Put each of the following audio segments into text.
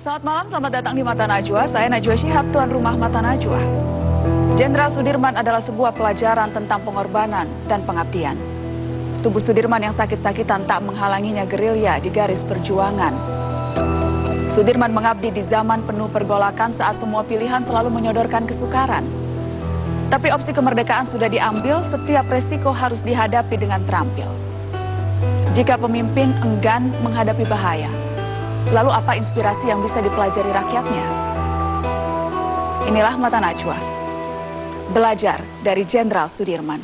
Selamat malam, selamat datang di Mata Najwa. Saya Najwa Shihab, tuan rumah Mata Najwa. Jenderal Sudirman adalah sebuah pelajaran tentang pengorbanan dan pengabdian. Tubuh Sudirman yang sakit-sakitan tak menghalanginya gerilya di garis perjuangan. Sudirman mengabdi di zaman penuh pergolakan saat semua pilihan selalu menyodorkan kesukaran. Tapi opsi kemerdekaan sudah diambil, setiap resiko harus dihadapi dengan terampil. Jika pemimpin enggan menghadapi bahaya, lalu apa inspirasi yang bisa dipelajari rakyatnya? Inilah Mata Najwa. Belajar dari Jenderal Sudirman.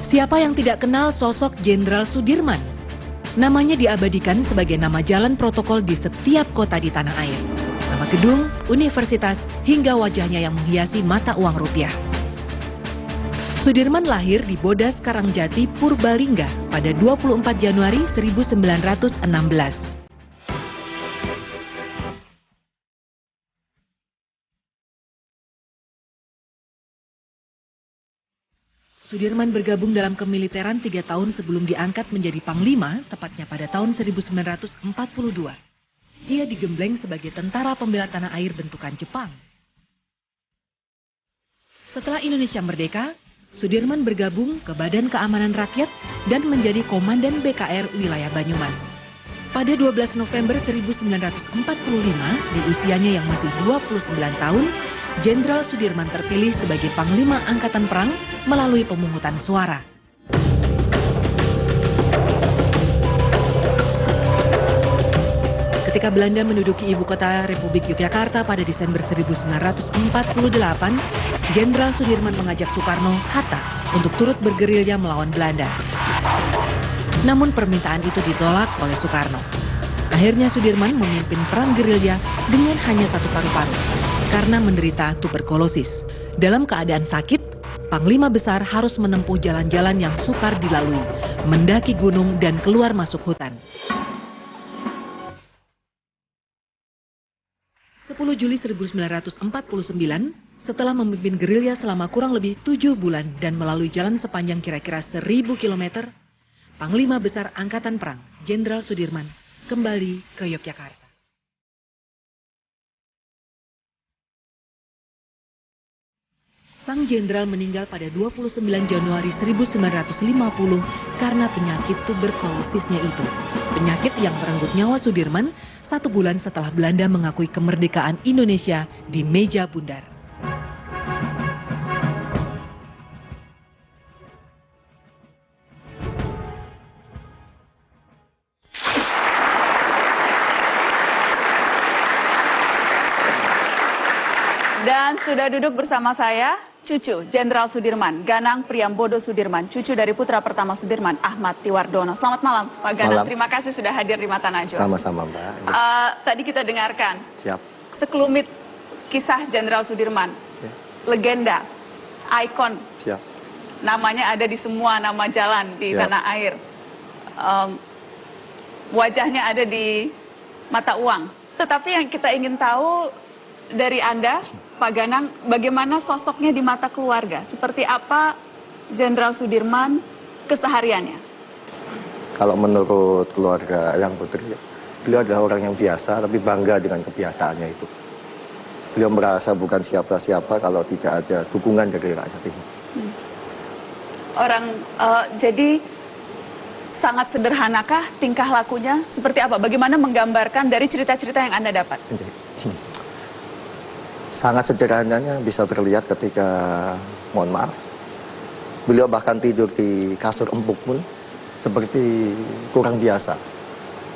Siapa yang tidak kenal sosok Jenderal Sudirman? Namanya diabadikan sebagai nama jalan protokol di setiap kota di tanah air. Nama gedung, universitas, hingga wajahnya yang menghiasi mata uang rupiah. Sudirman lahir di Bodas Karangjati, Purbalingga pada 24 Januari 1916. Sudirman bergabung dalam kemiliteran 3 tahun sebelum diangkat menjadi Panglima, tepatnya pada tahun 1942. Ia digembleng sebagai tentara pembela tanah air bentukan Jepang. Setelah Indonesia merdeka, Sudirman bergabung ke Badan Keamanan Rakyat dan menjadi Komandan BKR wilayah Banyumas. Pada 12 November 1945, di usianya yang masih 29 tahun, Jenderal Sudirman terpilih sebagai Panglima Angkatan Perang melalui pemungutan suara. Ketika Belanda menduduki ibu kota Republik Yogyakarta pada Desember 1948, Jenderal Sudirman mengajak Soekarno-Hatta untuk turut bergerilya melawan Belanda. Namun permintaan itu ditolak oleh Soekarno. Akhirnya Sudirman memimpin perang gerilya dengan hanya satu paru-paru karena menderita tuberkulosis. Dalam keadaan sakit, Panglima Besar harus menempuh jalan-jalan yang sukar dilalui, mendaki gunung dan keluar masuk hutan. 10 Juli 1949, setelah memimpin gerilya selama kurang lebih 7 bulan dan melalui jalan sepanjang kira-kira 1000 km, Panglima Besar Angkatan Perang, Jenderal Sudirman, kembali ke Yogyakarta. Sang jenderal meninggal pada 29 Januari 1950 karena penyakit tuberkulosisnya itu. Penyakit yang merenggut nyawa Sudirman 1 bulan setelah Belanda mengakui kemerdekaan Indonesia di meja bundar. Dan sudah duduk bersama saya, cucu Jenderal Sudirman, Ganang Priambodo Sudirman, cucu dari putra pertama Sudirman, Ahmad Tiwardono. Selamat malam, Pak Ganang. Malam. Terima kasih sudah hadir di Mata Najwa. Sama-sama, Mbak. Tadi kita dengarkan. Siap. Sekelumit kisah Jenderal Sudirman. Ya. Legenda, ikon. Siap. Namanya ada di semua nama jalan di tanah air. Wajahnya ada di mata uang. Tetapi yang kita ingin tahu dari Anda, Pak Ganang, bagaimana sosoknya di mata keluarga? Seperti apa Jenderal Sudirman kesehariannya? Kalau menurut keluarga Eyang Putri, beliau adalah orang yang biasa, tapi bangga dengan kebiasaannya itu. Beliau merasa bukan siapa-siapa kalau tidak ada dukungan dari rakyat ini. Jadi sangat sederhanakah tingkah lakunya? Seperti apa? Bagaimana menggambarkan dari cerita-cerita yang Anda dapat? Sangat sederhananya bisa terlihat ketika, mohon maaf, beliau bahkan tidur di kasur empuk pun seperti kurang biasa.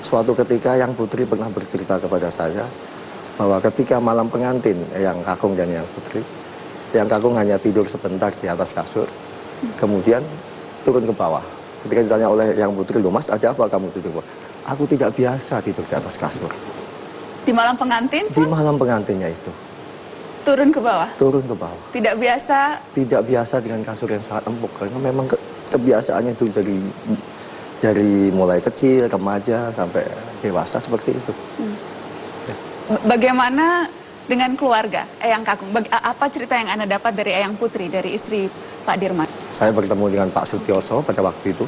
Suatu ketika Eyang Putri pernah bercerita kepada saya bahwa ketika malam pengantin Eyang Kakung dan Eyang Putri, Eyang Kakung hanya tidur sebentar di atas kasur, kemudian turun ke bawah. Ketika ditanya oleh Eyang Putri, "Loh Mas, ada apa kamu tidur?" "Aku tidak biasa tidur di atas kasur." Di malam pengantin? Di malam pengantinnya itu. Turun ke bawah? Turun ke bawah. Tidak biasa? Tidak biasa dengan kasur yang sangat empuk. Karena memang kebiasaannya itu dari mulai kecil, remaja, sampai dewasa seperti itu. Ya. Bagaimana dengan keluarga Eyang Kakung? Apa cerita yang Anda dapat dari Eyang Putri, dari istri Pak Dirman? Saya bertemu dengan Pak Sutioso pada waktu itu.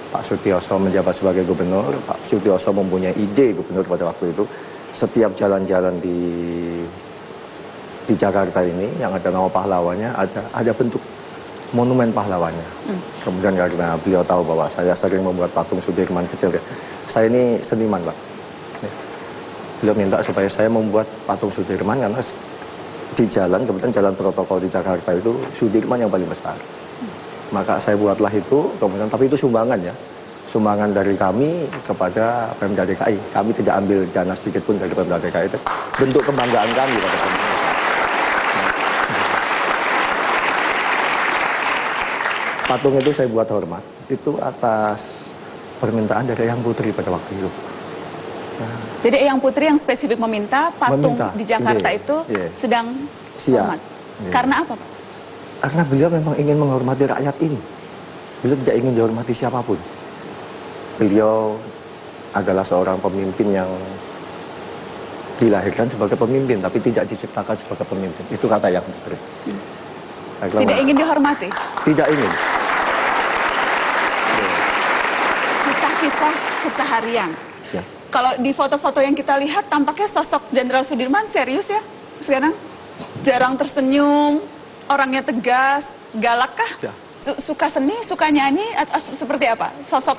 Pak Sutioso menjabat sebagai gubernur, Pak Sutioso mempunyai ide gubernur pada waktu itu, setiap jalan-jalan di Jakarta ini yang ada nama pahlawannya, ada bentuk monumen pahlawannya. Kemudian karena beliau tahu bahwa saya sering membuat patung Sudirman kecil, saya ini seniman, Pak. Beliau minta supaya saya membuat patung Sudirman karena di jalan, kebetulan jalan protokol di Jakarta itu Sudirman yang paling besar. Maka saya buatlah itu, kemudian tapi itu sumbangan ya. Sumbangan dari kami kepada Pemda DKI. Kami tidak ambil dana sedikit pun dari Pemda DKI. Itu bentuk kebanggaan kami pada pemerintah. Patung itu saya buat hormat. Itu atas permintaan dari Eyang Putri pada waktu itu. Jadi Eyang Putri yang spesifik meminta patung di Jakarta itu sedang hormat. Karena apa, Pak? Karena beliau memang ingin menghormati rakyat ini. Beliau tidak ingin dihormati siapapun. Beliau adalah seorang pemimpin yang dilahirkan sebagai pemimpin, tapi tidak diciptakan sebagai pemimpin. Itu kata Eyang Putri. Tidak ingin dihormati? Tidak ingin. Kisah-kisah keseharian. Ya. Kalau di foto-foto yang kita lihat, tampaknya sosok Jenderal Sudirman serius ya sekarang. Jarang tersenyum, orangnya tegas, galak kah? Ya. Suka seni, suka nyanyi, atau seperti apa? Sosok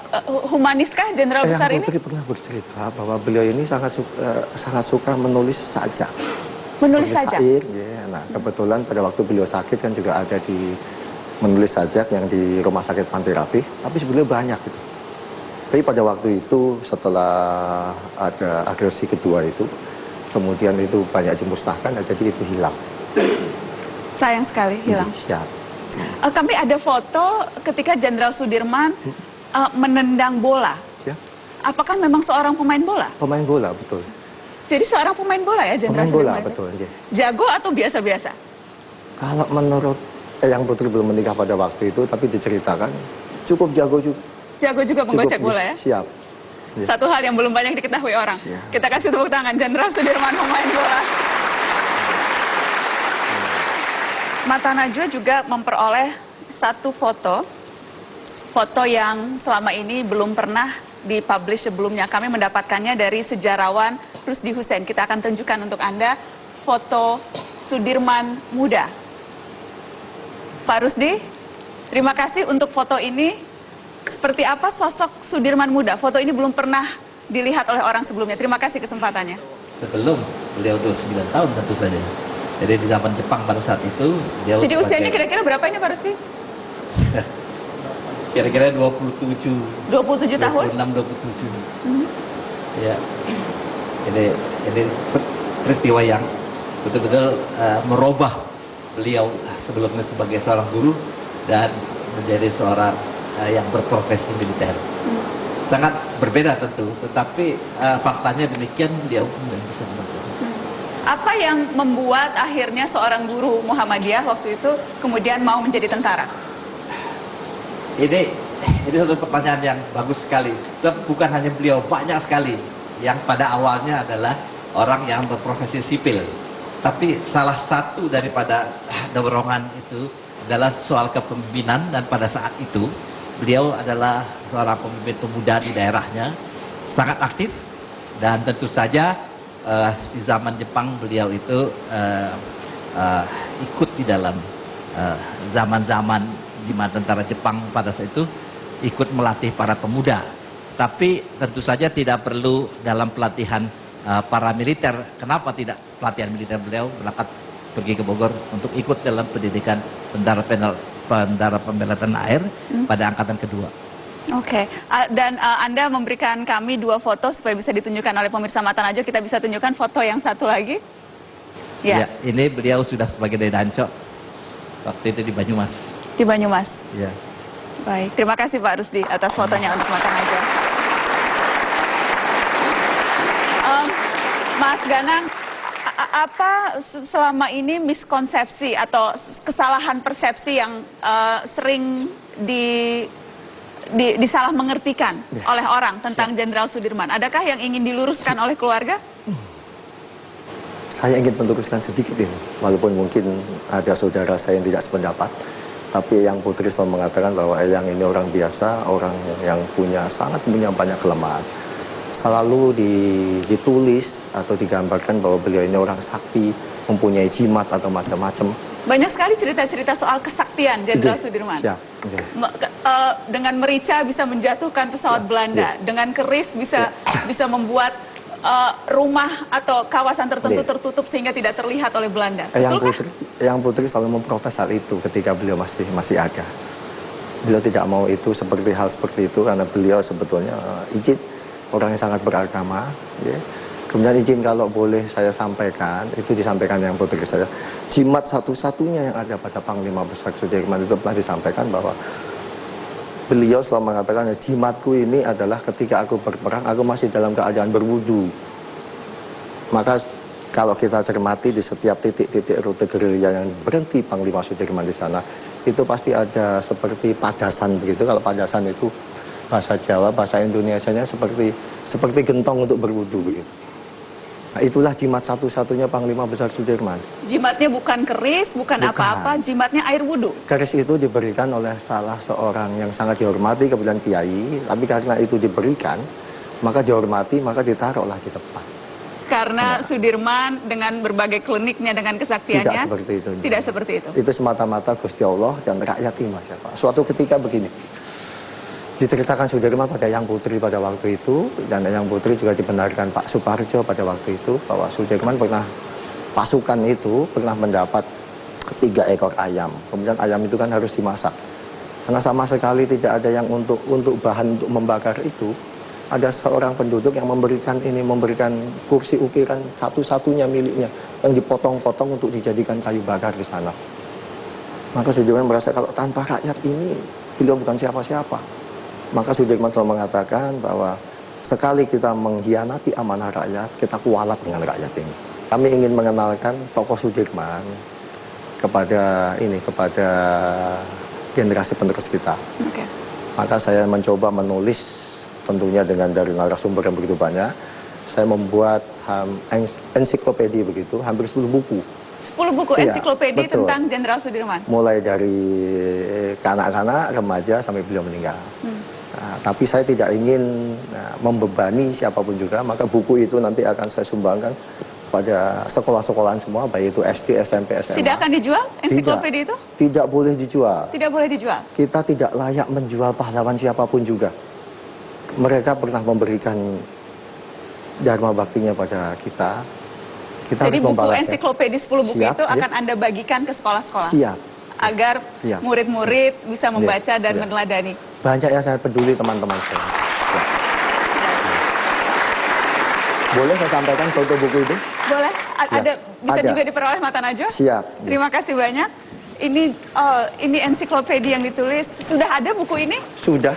humaniskah Jenderal besar ini? Putri pernah bercerita bahwa beliau ini sangat suka menulis sajak. Menulis sajak? Syair, ya. Nah, kebetulan pada waktu beliau sakit kan juga ada di menulis sajak yang di Rumah Sakit Pantai Rapih, tapi sebenarnya banyak itu. Tapi pada waktu itu setelah ada agresi kedua itu, kemudian itu banyak dimusnahkan, jadi itu hilang. Sayang sekali hilang. Siap. Kami ada foto ketika Jenderal Sudirman menendang bola. Ya. Apakah memang seorang pemain bola? Pemain bola, betul. Jadi seorang pemain bola ya Jenderal Sudirman? Pemain bola, betul. Ya. Jago atau biasa-biasa? Kalau menurut Eyang Putri belum menikah pada waktu itu, tapi diceritakan cukup jago juga. Jago juga menggocek bola ya? Siap. Ya. Satu hal yang belum banyak diketahui orang. Siap. Kita kasih tepuk tangan, Jenderal Sudirman pemain bola. Mata Najwa juga memperoleh satu foto. Foto yang selama ini belum pernah dipublish sebelumnya. Kami mendapatkannya dari sejarawan Rusdi Hussein. Kita akan tunjukkan untuk Anda foto Sudirman muda. Pak Rusdi, terima kasih untuk foto ini. Seperti apa sosok Sudirman muda? Foto ini belum pernah dilihat oleh orang sebelumnya. Terima kasih kesempatannya. Sebelum beliau 29 tahun tentu saja. Jadi di zaman Jepang pada saat itu dia. Jadi usianya kira-kira berapa ini Pak Rusdi? Kira-kira 27. 27 tahun? 26, 27. Ya. Jadi peristiwa yang betul-betul merubah beliau sebelumnya sebagai seorang guru dan menjadi seorang yang berprofesi militer. Sangat berbeda tentu, tetapi faktanya demikian dia tidak bisa menentukan. Apa yang membuat akhirnya seorang guru Muhammadiyah waktu itu kemudian mau menjadi tentara? Ini satu pertanyaan yang bagus sekali. Sebab bukan hanya beliau, banyak sekali yang pada awalnya adalah orang yang berprofesi sipil. Tapi salah satu daripada dorongan itu adalah soal kepemimpinan, dan pada saat itu beliau adalah seorang pemimpin pemuda di daerahnya, sangat aktif, dan tentu saja di zaman Jepang beliau itu ikut di dalam zaman-zaman di mana tentara Jepang pada saat itu ikut melatih para pemuda. Tapi tentu saja tidak perlu dalam pelatihan paramiliter. Kenapa tidak pelatihan militer? Beliau berangkat pergi ke Bogor untuk ikut dalam pendidikan Tentara Pembela Tanah Air pada angkatan kedua. Oke, dan Anda memberikan kami dua foto supaya bisa ditunjukkan oleh pemirsa Mata Najwa. Kita bisa tunjukkan foto yang satu lagi. Ya, ini beliau sudah sebagai Danco waktu itu di Banyumas. Di Banyumas? Ya. Baik, terima kasih Pak Rusdi atas fotonya untuk Mata Najwa. Mas Ganang, apa selama ini miskonsepsi atau kesalahan persepsi yang sering disalah mengertikan oleh orang tentang Jenderal Sudirman? Adakah yang ingin diluruskan oleh keluarga? Saya ingin meluruskan sedikit ini, walaupun mungkin ada saudara saya yang tidak sependapat. Tapi Eyang Putri selalu mengatakan bahwa Eyang ini orang biasa, orang yang sangat punya banyak kelemahan. Selalu ditulis atau digambarkan bahwa beliau ini orang sakti, mempunyai jimat atau macam-macam. Banyak sekali cerita-cerita soal kesaktian Jenderal Sudirman. Ya. Dengan merica bisa menjatuhkan pesawat Belanda, dengan keris bisa membuat rumah atau kawasan tertentu tertutup sehingga tidak terlihat oleh Belanda. Eyang Putri selalu memprotes hal itu ketika beliau masih ada. Beliau tidak mau itu hal seperti itu karena beliau sebetulnya izin orang yang sangat beragama. Ya. Kemudian izin kalau boleh saya sampaikan, itu disampaikan Eyang Putri saya. Jimat satu-satunya yang ada pada Panglima Besar Sudirman itu pernah disampaikan bahwa beliau selalu mengatakan, jimatku ini adalah ketika aku berperang, aku masih dalam keadaan berwudu. Maka kalau kita cermati di setiap titik-titik rute gerilya yang berhenti Panglima Sudirman di sana, itu pasti ada seperti padasan begitu. Kalau padasan itu bahasa Jawa, bahasa Indonesianya seperti gentong untuk berwudu begitu. Nah, itulah jimat satu-satunya Panglima Besar Sudirman. Jimatnya bukan keris, bukan apa-apa, jimatnya air wudhu. Keris itu diberikan oleh salah seorang yang sangat dihormati, kemudian kiai. Tapi karena itu diberikan, maka dihormati, maka ditaruhlah di depan. Karena Sudirman dengan berbagai kliniknya, dengan kesaktiannya, tidak seperti itu. Tidak seperti itu. Itu semata-mata Gusti Allah dan rakyat ini, Mas. Suatu ketika begini. Diceritakan Sudirman pada Eyang Putri pada waktu itu, dan Eyang Putri juga dibenarkan Pak Suparjo pada waktu itu, bahwa Sudirman pasukan itu pernah mendapat 3 ekor ayam. Kemudian ayam itu kan harus dimasak. Karena sama sekali tidak ada yang untuk bahan untuk membakar itu, ada seorang penduduk yang memberikan kursi ukiran satu-satunya miliknya, yang dipotong-potong untuk dijadikan kayu bakar di sana. Maka Sudirman merasa kalau tanpa rakyat ini, beliau bukan siapa-siapa. Maka Sudirman selalu mengatakan bahwa sekali kita mengkhianati amanah rakyat, kita kualat dengan rakyat ini. Kami ingin mengenalkan tokoh Sudirman kepada generasi penerus kita. Okay. Maka saya mencoba menulis tentunya dari narasumber yang begitu banyak. Saya membuat ensiklopedi begitu, hampir 10 buku. 10 buku ensiklopedi tentang Jenderal Sudirman? Mulai dari kanak-kanak, remaja, sampai beliau meninggal. Nah, tapi saya tidak ingin membebani siapapun juga, maka buku itu nanti akan saya sumbangkan pada sekolah-sekolahan semua, baik itu SD, SMP, SMA. Tidak akan dijual ensiklopedi itu? Tidak boleh dijual. Tidak boleh dijual? Kita tidak layak menjual pahlawan siapapun juga. Mereka pernah memberikan dharma baktinya pada kita. Jadi buku ensiklopedi 10 buku itu akan Anda bagikan ke sekolah-sekolah? Siap. Agar murid-murid bisa membaca dan meneladani? Banyak yang saya peduli teman-teman saya. Boleh saya sampaikan contoh buku itu? Boleh. Bisa juga diperoleh Mata Najwa? Siap. Terima kasih banyak. Ini ensiklopedi yang ditulis. Sudah ada buku ini? Sudah.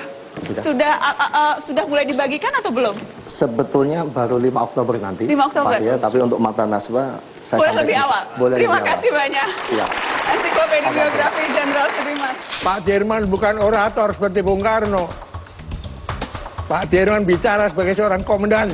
Sudah mulai dibagikan atau belum? Sebetulnya baru 5 Oktober nanti. 5 Oktober. Pastinya, tapi untuk Mata Najwa saya boleh lebih awal. Terima kasih banyak. Siap. Ensiklopedi biografi Jenderal Sudirman. Pak Dirman bukan orator seperti Bung Karno. Pak Dirman bicara sebagai seorang komandan.